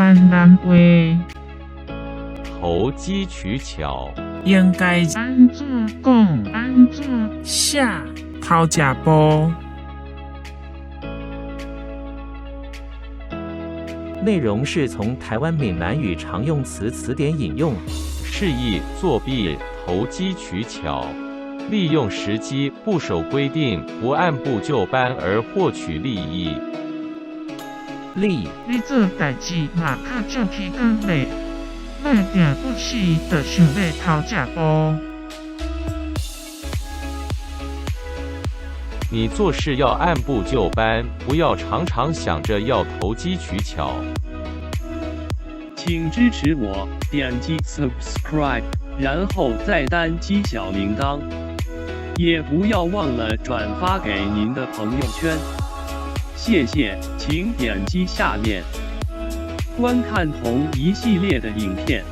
慢慢话，投机取巧，应该安怎讲？安怎写头一步。内容是从台湾闽南语常用词词典引用。示意作弊、投机取巧，利用时机不守规定、不按部就班而获取利益。例你做代志嘛较少去讲咧，卖定不是就想要头一步。你做事要按部就班，不要常常想着要投机取巧。请支持我，点击 subscribe， 然后再单击小铃铛，也不要忘了转发给您的朋友圈。谢谢，请点击下面观看同一系列的影片。